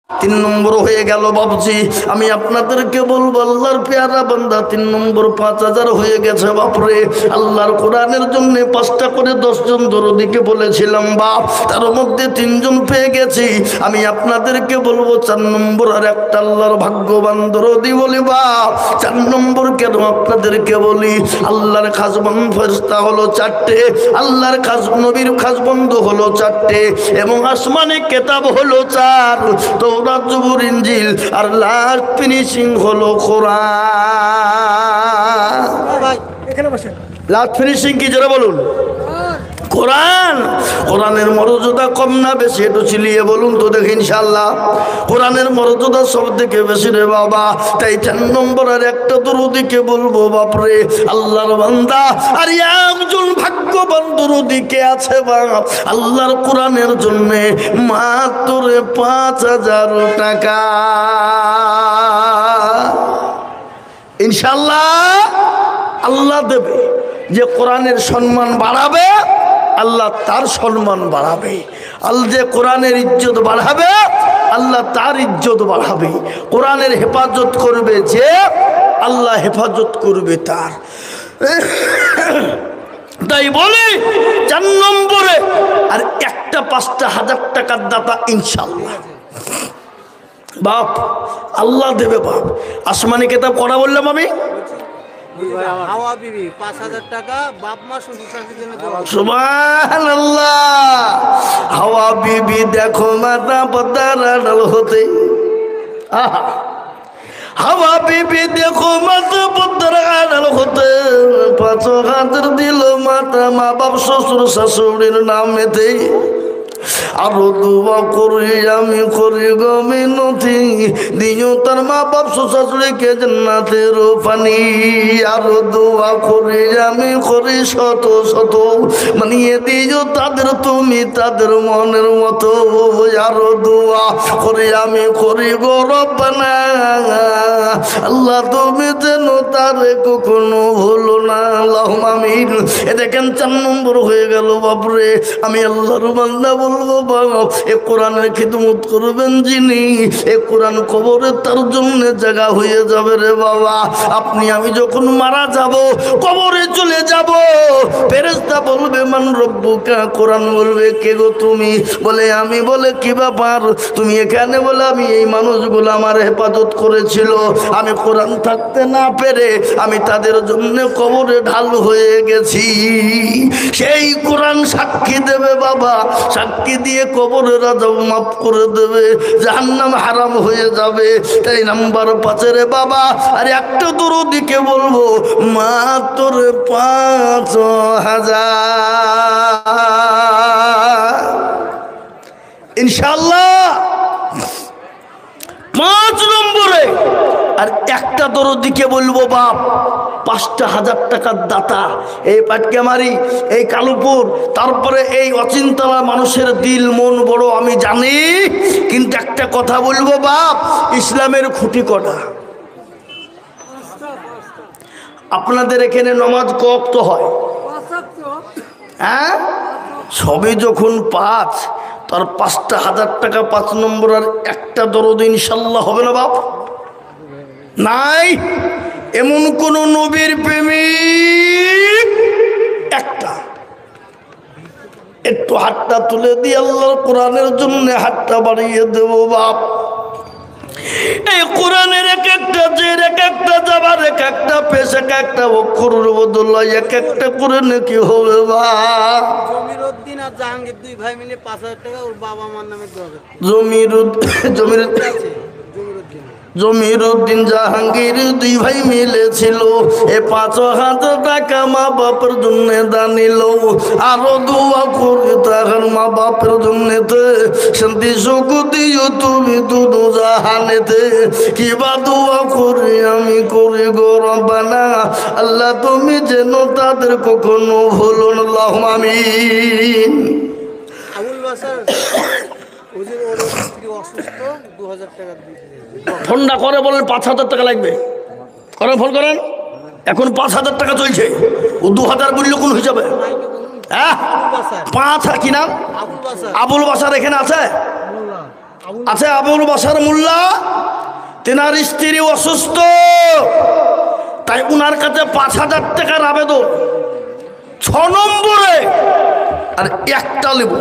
তিন নম্বর হয়ে গেল বাবজি। আমি আপনাদেরকে বলবো আল্লাহর পেয়ারা বান্দা 3 নম্বর 5000 হয়ে গেছে বাপরে। আল্লাহর কোরআনের জন্য 5টা করে 10 জন দরদিকে বলেছিলাম বাপ, তার মধ্যে 3 জন পেয়ে গেছি। আমি আপনাদেরকে বলবো 4 নম্বর আর একটা আল্লাহর ভাগ্যবান দরদি বলি বাপ। 4 নম্বর কেন আপনাদেরকে বলি, আল্লাহর খাজবন ফেরেশতা হলো 4টে, আল্লাহর খাজ নবীর খাজবন্ধ হলো 4টে, এবং আসমানে কিতাব হলো 4, তৌরাত জবুর ইনজিল, আর লাস্ট ফিনিশিং হলো কোরআন। ভাই এখানে বসেন। লাস্ট ফিনিশিং কি যারা বলুন? কোরআন। কোরআনের মর্যাদা কম না বেশি একটু চিলিয়ে বলুন তো দেখি ইনশাআল্লাহ। কোরআনের মর্যাদা সব থেকে বেশি রে বাবা। তাই 4 নম্বরের একটা দরুদিকে বলবো বাপরে আল্লাহর বান্দা, আর একজন ভাগ্যবান দরুদিকে আছে বাপ আল্লাহর কোরআনের জন্য মাত্র 5000 টাকা ইনশাআল্লাহ আল্লাহ দেবে। যে কোরআনের সম্মান বাড়াবে আল্লাহ তার সম্মান বাড়াবে, আল্লাহ যে কোরআনের ইজ্জত বাড়াবে আল্লাহ তার ইজ্জত বাড়াবে। কোরআনের হেফাজত করবে যে আল্লাহ হেফাজত করবে তার। তাই বলি 4 নম্বরে আর একটা 5,000 টাকার দাতা ইনশাআল্লাহ বাপ আল্লাহ দেবে বাপ। আসমানি কিতাব করা বললাম আমি, হাওয়া বিবি 5000 টাকা বাপ মা শ্বশুর শাশুড়ির জন্য দেওয়া। সুবহানাল্লাহ। হাওয়া বিবি দেখো মাতা পদ্মার আড়াল হতে, আহা হাওয়া বিবি দেখো মাতা পদ্মার আড়াল হতে 5000 দিল মাতা মা বাপ শ্বশুর শাশুড়ির নামেতে। আরো দোয়া করি আমি করি গো মিনতি, দিও তার মা বাপ শ্বশুরকে জান্নাতের পানি। আরো দোয়া করি আমি করি শত শত, মানিয়ে দিও তাদের তুমি তাদের মনের মতো। আরো দোয়া করি আমি করি গো রব্বানা, আল্লাহ তুমি যেন তারে কখনো ভুলো না, আল্লাহুম্মা আমিন। এ দেখেন 4 নম্বর হয়ে গেল বাপরে। আমি আল্লাহর বান্দা বলবো বাবা এ কোরআনের খিদমত করবেন যিনি, এ কোরআন কবরে তার জন্য জায়গা হয়ে যাবে রে বাবা। আপনি আমি যখন মারা যাব কবরে চলে যাব, ফেরেশতা বলবে মান রব্বুকা, কোরআন বলবে কে গো তুমি, বলে আমি, বলে কি ব্যাপার তুমি এখানে, বলে আমি এই মানুষগুলো আমার হেফাজত করেছিল, আমি কোরআন থাকতে না পেরে আমি তাদের জন্য কবরে ঢাল হয়ে গেছি। সেই কোরআন সাক্ষী দেবে বাবা, সাক্ষী দিয়ে কবরের আযাব মাফ করে দেবে, জাহান্নাম হারাম হয়ে যাবে। তাই নাম্বার 5 রে বাবা আর একটা দরদিকে বলবো মাত্র 5000 ইনশাআল্লাহ। 5 নম্বরে আর একটা দরদিকে বলবো বাপ 5000 টাকার দাতা, এই পাটকেমারি, এই কালুপুর, তারপরে এই অচিন্তলা মানুষের দিল মন বড় আমি জানি, কিন্তু একটা কথা বলবো বাপ, ইসলামের খুঁটি কটা? আপনাদের এখানে নামাজ ক ওয়াক্ত হয়? হ্যাঁ, সবে যখন 5, তার 5000 টাকা 5 নম্বর আর একটা দরদ ইনশাল্লাহ হবে না বাপ? নাই এমন কোন নবীর প্রেমিক একটা একটু হাতটা তুলে দিয়ে আল্লাহর কোরআনের জন্য হাতটা বাড়িয়ে দেব বাপ। এই কোরআনের এক একটা জের, এক একটা জাবার, এক একটা পেশ, এক একটা অক্ষরের বদলায় এক একটা করে নাকি হবে বাপ। জমিরউদ্দিন আর জাহাঙ্গীর 2 ভাই মিলে 5000 টাকা ওর বাবা মার নামে দেওয়া হবে। জমিরউদ্দিন জাহাঙ্গীর 2 ভাই মিলেছিল, এ 5000 টাকা মা বাপের জন্য দানিল। আরো দোয়া করি তাহার মা বাপের জন্যতে, শান্তি সুখ দিও তুমি দুদু জাহানেতে। কিবা দোয়া করি আমি করি গো রব্বানা, আল্লাহ তুমি যেন তাদের কখনো ভুলো না, আল্লাহুম্মা আমিন। আবুল বাসার ওজির ওর স্ত্রী অসুস্থ, 2000 টাকা দিয়েছে। ঠান্ডা করে বলেন 5000 টাকা লাগবে, করেন ফোন করেন। এখন 5000 টাকা চলছে, ও 2000 বললে কোন হিসাবে? হ্যাঁ 5 কি নাম? আবুল বাসার এখানে আছে? আছে আবুল বাসার মোল্লা, তেনার স্ত্রী অসুস্থ, তাই উনার কাছে 5,000 টাকার আবেদন 6 নম্বরে, আর একটা লেব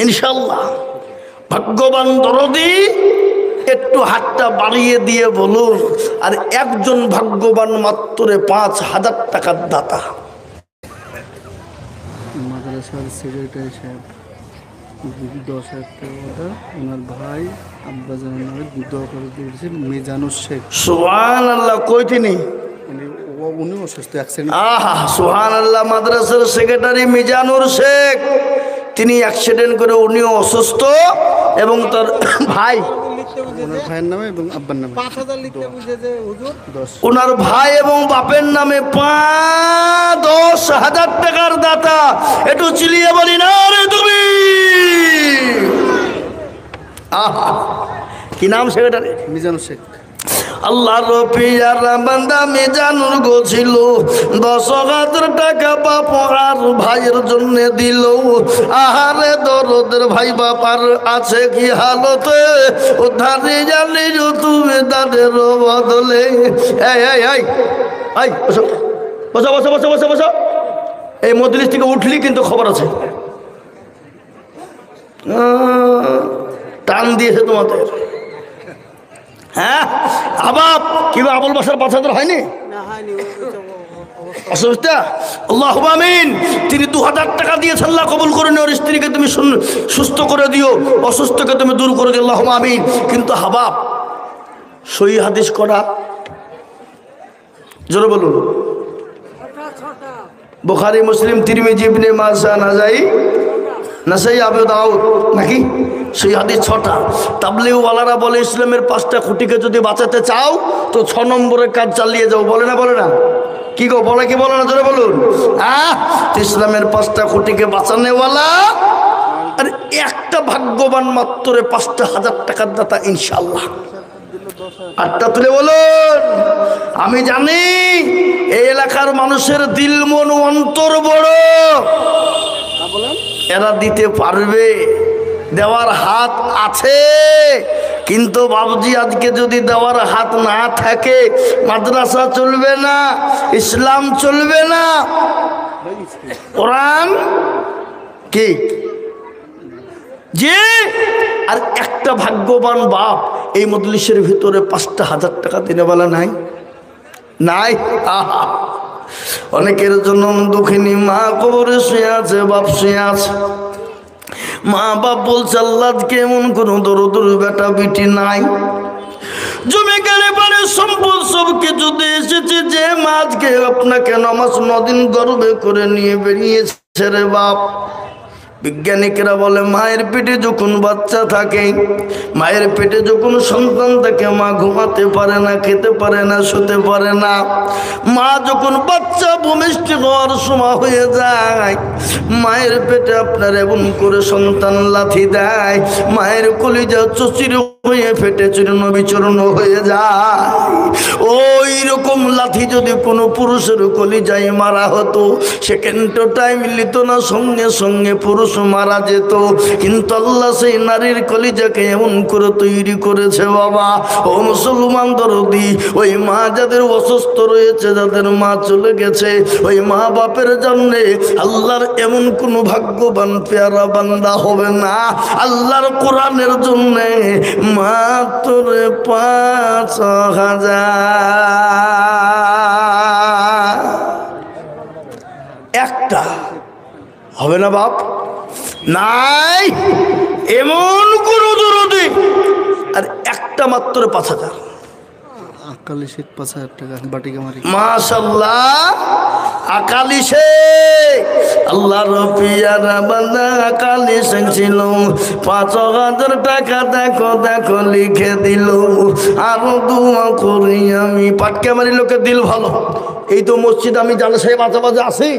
ইনশাল্লাহ। ভাগ্যবান দরদি একটু হাতটা বাড়িয়ে দিয়ে বলুন, আর একজন ভাগ্যবান মাত্র 5,000 টাকার দাতা। মাদ্রাসার সেক্রেটারি সাহেব 10,000 টাকা ওনার ভাই আব্বাজানের নামে দোয়া করে দিয়েছে মিজানুর শেখ। সুবহানাল্লাহ। কই তিনি? উনি অসুস্থ অ্যাক্সিডেন্ট। আহা সুবহানাল্লাহ। মাদ্রাসার সেক্রেটারি মিজানুর শেখ, তিনি অ্যাক্সিডেন্ট করে, উনিও অসুস্থ এবং তার ভাই, ওনার ভাইয়ের নামে এবং আব্বার নামে 5,000 লিখতে বুঝেছে হুজুর। 10 ওনার ভাই এবং বাপের নামে 10,000 টাকার দাতা। একটু চিলিয়ে বলি না রে তুমি। আহা কি নাম সেক্রেটারি? মিজানুর শেখ। আল্লাহর পিয়ারা বান্দা মিজানুর গো ছিল, 10,000 টাকা বাপ আর ভাইয়ের জন্য দিল। আহারে দরদের ভাই বাপার আছে কি হালতে, উদ্ধারে জানি তুমি তাদের বদলে। এই এই এই এই বসো বসো বসো বসো বসো বসো। এই মজলিস থেকে উঠলি কিন্তু খবর আছে, টান দিয়েছে তোমাদের। হ্যাঁ আবাব কিংবা আবুল বাসার 5,000 হয়নি অসুবিধা? আল্লাহু আমিন। তিনি 2,000 টাকা দিয়েছেন, আল্লাহ কবুল করে নিও। ওর স্ত্রীকে তুমি সুস্থ করে দিও, অসুস্থকে তুমি দূর করে দিও, আল্লাহু আমিন। কিন্তু হাবাব সহি হাদিস করা, জোরে বলুন। বুখারী, মুসলিম, তিরমিজি, ইবনে মাজাহ, নাসাই, আবু দাউদ, নাকি সেই হাদিস 6টা। তাবলীগওয়ালারা বলে ইসলামের 5টা খুঁটিকে যদি বাঁচাতে চাও তো 6 নম্বরের কাজ চালিয়ে যাও। বলে না বলে না? কি গো বলে কি বলে না? জোরে বলুন। ইসলামের 5টা খুঁটিকে বাঁচানেওয়ালা আর একটা ভাগ্যবান মাত্র 5,000 টাকার দাতা ইনশাআল্লাহ। 8টা তুলে বলুন। আমি জানি এই এলাকার মানুষের দিল মন অন্তর বড়, এরা দিতে পারবে, দেওয়ার হাত আছে। কিন্তু বাবুজি আজকে যদি দেওয়ার হাত না থাকে, মাদ্রাসা চলবে না, ইসলাম চলবে না, কোরআন কি যে। আর একটা ভাগ্যবান বাপ এই মজলিসের ভিতরে 5,000 টাকা দিনে বেলা নাই নাই। আহা অনেকের জন্য দুঃখিনী মা কবরে শুয়ে আছে, বাপ শুয়ে আছে। মা বাপ বলছে আল্লাহকে এমন কোন দরদুর বেটা বিটি নাই, জমে গেলে পারে সম্পদ সব কিছু দিয়ে এসেছে, যে মাঝকে আপনাকে নামাজ 9 দিন গর্বে করে নিয়ে বেরিয়েছে রে বাপ। বিজ্ঞানিকরা বলে মায়ের পেটে যখন বাচ্চা থাকে, মায়ের পেটে যখন সন্তান থাকে, মা ঘুমাতে পারে না, খেতে পারে না, শুতে পারে না। মা যখন বাচ্চা ভূমিষ্ঠ হওয়ার সময় হয়ে যায়, মায়ের পেটে আপনার এমন করে সন্তান লাথি দেয়, মায়ের কলিজা চচির হয়ে ফেটে চূর্ণ বিচূর্ণ হয়ে যায়। ওই রকম লাথি যদি কোনো পুরুষের কলিজায় মারা হতো, সেকেন্ড টাইম নিত না, সঙ্গে সঙ্গে পুরুষ মারা যেত। কিন্তু আল্লাহ সেই নারীর কলিজাকে এমন করে তৈরি করেছে বাবা। ও মুসলমান দরদি, ওই মা যাদের অসুস্থ রয়েছে, যাদের মা চলে গেছে, ওই মা বাপের জন্যে আল্লাহর এমন কোনো ভাগ্যবান পেয়ারা বান্দা হবে না। আল্লাহর কোরআনের জন্যে মাত্র 5,000 একটা হবে না বাপ? নাই এমন কোন দরদি, আর একটা মাত্র 5,000। আকালি শেখ 5,000 টাকা বাটিকামারি। মাশাআল্লাহ আকালি শেখ, আল্লাহর পিয়ারা বান্দা আকালি শেখ ছিল। 5,000 টাকা দেখো দেখো লিখে দিল। আরো দোয়া করি আমি। পাটকামারি লোকের দিল ভালো। এই তো মসজিদ আমি জানা সাহেব আশেপাশে আছি,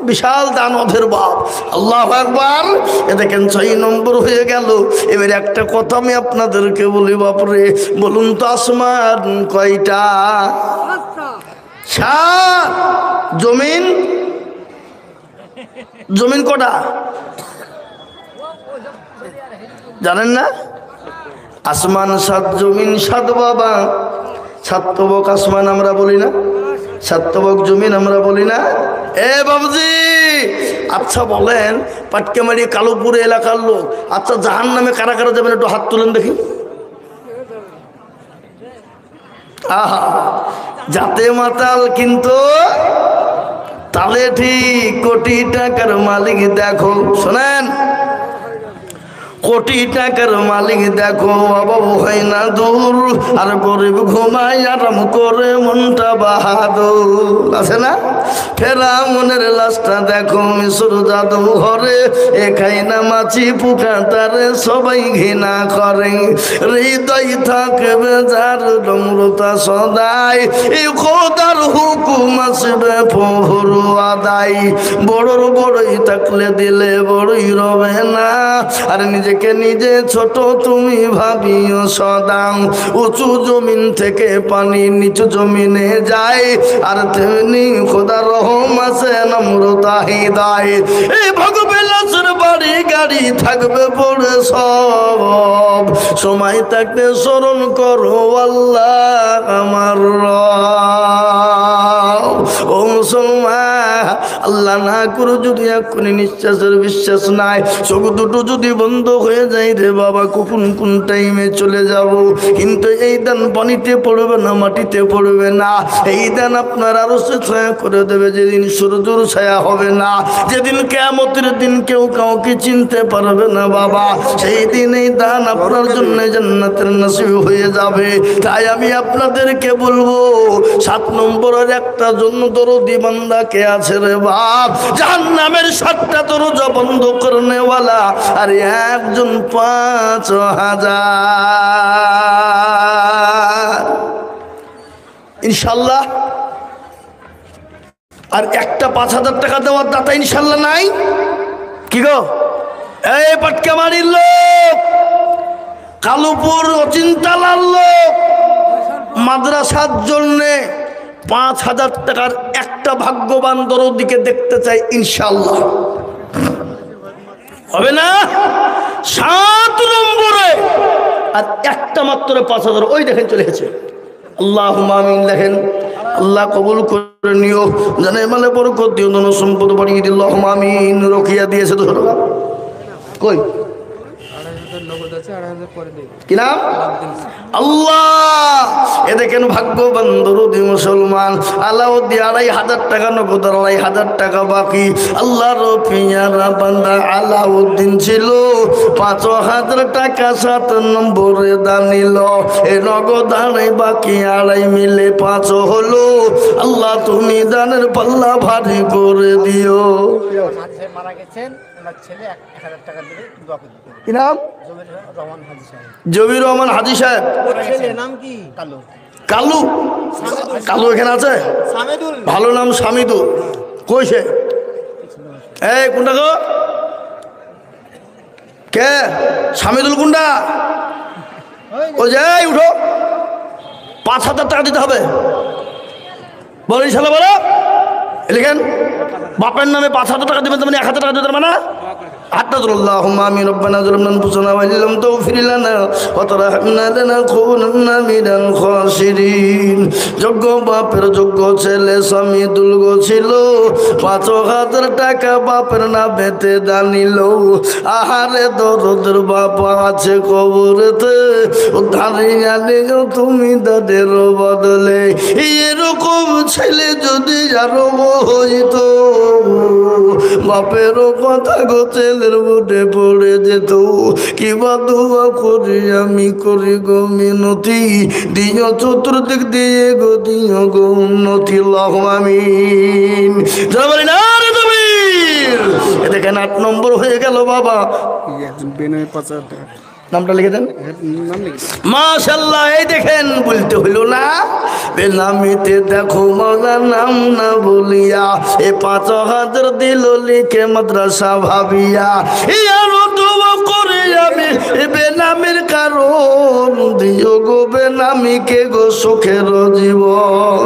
বিশাল দানবের বাপ। আল্লাহু আকবার। এ দেখেন 6 নম্বর হয়ে গেল। এবার একটা কথা আমি আপনাদেরকে বলি বাপরে, বলুন তো আসমান কয়টা? 7। জমিন জমিন কটা? জানেন না? আসমান সাত, জমিন সাত বাবা। সাতবক আসমান আমরা বলি না, সাতবক জমিন আমরা বলি না। এ বাবুজি, আচ্ছা বলেন, পাটকেমারি কালোপুর এলাকার লোক, আচ্ছা জাহান্নামে কারা কারা যাবেন একটু হাত তুলেন দেখি। আহা, যাতে মাতাল কিন্তু তালে ঠিক। কোটি টাকার মালিক দেখো, শোনেন, কোটি টাকার মালিক দেখো অভাব হয় না দূর, আর গরিব ঘুমায় আরাম করে মনটা বাহাদুর। আছে না? ফেরা মনের লাশটা দেখো মিশর জাদু ঘরে, এ খাই না মাছি পোকা তারে সবাই ঘৃণা করে। হৃদয় থাকবে যার নম্রতা সদাই, এই খোদার হুকুম আসবে প্রভুর আদায়। বড়র বড়ই থাকলে দিলে বড়ই রবে না, আর নিজেকে নিজে ছোট তুমি ভাবিও সদা। উঁচু জমিন থেকে পানি নিচু জমিনে যায়, আর তেমনি খোদার রহম আছে নম্রতা হৃদয়। এই ভগবে লাশের বাড়ি গাড়ি থাকবে পড়ে সব, সময় থাকতে স্মরণ করো আল্লাহ আমার রব। ও মুসলমান, আল্লাহ না করে যদি এক্ষুনি নিঃশ্বাসের বিশ্বাস নাই, চোখ দুটো যদি বন্ধ হয়ে যায় রে বাবা, কখন কোন টাইমে চলে যাব। কিন্তু এই দান পানিতে পড়বে না, মাটিতে পড়বে না, এই দান আপনার আরো ছায়া করে দেবে। যেদিন সূর্যের ছায়া হবে না, যেদিন কিয়ামতের দিন কেউ কাউকে চিনতে পারবে না বাবা, সেই দিন এই দান আপনার জন্য জান্নাতের নসিব হয়ে যাবে। তাই আমি আপনাদেরকে বলবো, 7 নম্বরের একটা জন্য দরদি বান্দা কে আছে রে বাপ? জাহান্নামের 7টা দরজা বন্ধ করনেওয়ালা, আর একজন 5000 ইনশাল্লাহ। আর একটা 5000 টাকা দেওয়ার দাতা ইনশাল্লাহ নাই। কি গো, এই পাটকামারির লোক, কালুপুর অচিন্তালার লোক, মাদ্রাসার জন্যে 5000 টাকার একটা ভাগ্যবান দরদিকে দেখতে চাই ইনশাল্লাহ। হবে না? 7 নম্বরে আর একটা মাত্র 5000, ওই দেখেন চলে গেছে। আল্লাহুম্মা আমিন লেখেন। আল্লাহ কবুল করে নিও, জানে মালে বরকত দিও, ধন সম্পদ বাড়িয়ে দিও। আল্লাহুম্মা আমিন। রকিয়া দিয়েছে 200 টাকা। কই কি নাম? আল্লাহ। এ দেখেন ভাগ্যবান দরদি মুসলমান। আলাউদ্দি 2500 টাকা নগদ, 2500 টাকা বাকি। আল্লাহর পিয়ারা বান্দা আলাউদ্দিন ছিল 5000 টাকা 7 নম্বরে দানিল। এ নগদ 2.5 বাকি 2.5 মিলে 5 হলো। আল্লাহ তুমি দানের পাল্লা ভারী করে দিও। মারা গেছেন, ওনার ছেলে 1000 টাকা দিলে দোয়া করে দিতে। কি নাম? জবির রহমান হাজী সাহেব। ছেলের নাম কি? কালু। কালু? কালু এখানে আছে? সামেদুল। ভালো নাম সামিদুল। কইছে? এই কোনটা গো? কে সামিদুল? কোনটা? ওই যে উঠো, 5000 টাকা দিতে হবে। বলো ইনশাল্লাহ, বলো। লিখেন, বাপের নামে 5000 টাকা দেবেন, মানে 1000 টাকা দিতে মানে আল্লাহুম্মা আমিন। রব্বানা যালামনা আনফুসানা ওয়া ইল্লাম তাগফির লানা ওয়া তারহামনা লানাকুনান্না মিনাল খাসিরিন। যোগ্য বাপের যোগ্য ছেলে সামিদুল গো ছিল, 5000 টাকা বাপের নামেতে দানিল। আহারে দরদের বাপ আছে কবরেতে, উদ্ধারে আনিও তুমি তাদের বদলে। এরকম ছেলে যদি আরো হইতো, বাপেরও কথা গো ছেলের বুটে পড়ে যেত। কিবা দোয়া করি আমি করি গো মিনতি, দিও চতুর্দিক দিয়ে গো দিও গো উন্নতি। আল্লাহুম্মা আমিন। যারা বলি না রে তকবীর। এ দেখেন 8 নম্বর হয়ে গেল বাবা। বেনয় 5000 টাকা নামটা লিখে দেন। মাশাআল্লাহ। এই দেখেন, বলতে হইল না, বেনামিতে দেখো মৌলার নাম না বলিয়া, এ 5000 দিল লিখে মাদ্রাসা ভাবিয়া। আরো দোয়া করে আমি বেনামির কারণ, দিও গো বেনামিকে গো সুখের জীবন।